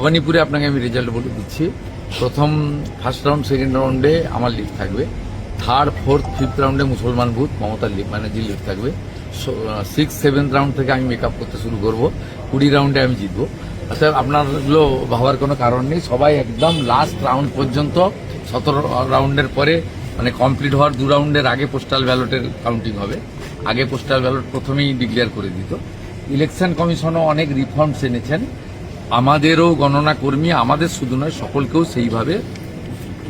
ভবানীপুরে আপনাকে আমি রেজাল্ট বলে দিচ্ছি। প্রথম ফার্স্ট রাউন্ড সেকেন্ড রাউন্ডে আমার লিড থাকবে, থার্ড ফোর্থ ফিফথ রাউন্ডে মুসলমান ভূত মমতার ব্যানার্জি লিড থাকবে, সিক্স সেভেন্থ রাউন্ড থেকে আমি মেকআপ করতে শুরু করব, 20 রাউন্ডে আমি জিতবো। অর্থাৎ আপনারগুলো ভাবার কোনো কারণ নেই, সবাই একদম লাস্ট রাউন্ড পর্যন্ত 17 রাউন্ডের পরে মানে কমপ্লিট হওয়ার 2 রাউন্ডের আগে পোস্টাল ব্যালটের কাউন্টিং হবে। আগে পোস্টাল ব্যালট প্রথমেই ডিক্লেয়ার করে দিত। ইলেকশন কমিশনও অনেক রিফর্মস এনেছেন, আমাদেরও গণনা কর্মী, আমাদের শুধু নয় সকলকেও সেইভাবে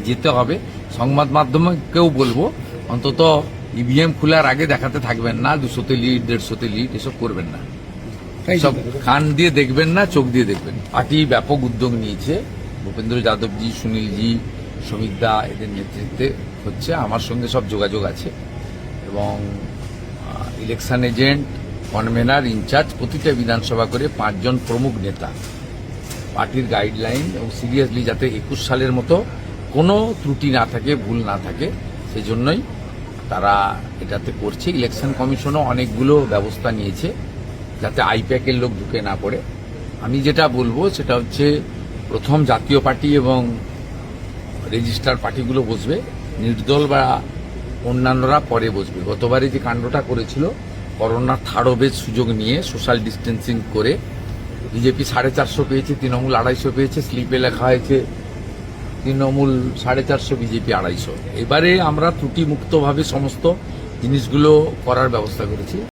যেতে হবে। সংবাদ মাধ্যমকেও বলবো অন্তত ইভিএম খোলার আগে দেখাতে থাকবেন না 200তে লিড 150তে লিড, এসব করবেন না। সব কান দিয়ে দেখবেন না, চোখ দিয়ে দেখবেন। পার্টি ব্যাপক উদ্যোগ নিয়েছে, ভূপেন্দ্র যাদবজি, সুনীলজি, শ্রমিকদা এদের নেতৃত্বে হচ্ছে, আমার সঙ্গে সব যোগাযোগ আছে এবং ইলেকশন এজেন্ট, কনভেনার, ইনচার্জ প্রতিটা বিধানসভা করে 5 জন প্রমুখ নেতা পার্টির গাইডলাইন এবং সিরিয়াসলি যাতে 21 সালের মতো কোনো ত্রুটি না থাকে, ভুল না থাকে, সেই জন্যই তারা এটাতে করছে। ইলেকশন কমিশনও অনেকগুলো ব্যবস্থা নিয়েছে যাতে আইপ্যাকের লোক ঢুকে না পড়ে। আমি যেটা বলবো সেটা হচ্ছে প্রথম জাতীয় পার্টি এবং রেজিস্টার পার্টিগুলো বসবে, নির্দল বা অন্যান্যরা পরে বসবে। গতবারে যে কাণ্ডটা করেছিল, করোনার থার্ড ওয়েভ সুযোগ নিয়ে সোশ্যাল ডিস্টেন্সিং করে বিজেপি 450 পেয়েছে, তৃণমূল 250 পেয়েছে, স্লিপে লেখা হয়েছে তৃণমূল 450, বিজেপি 250। এবারে আমরা ত্রুটিমুক্তভাবে সমস্ত জিনিসগুলো করার ব্যবস্থা করেছি।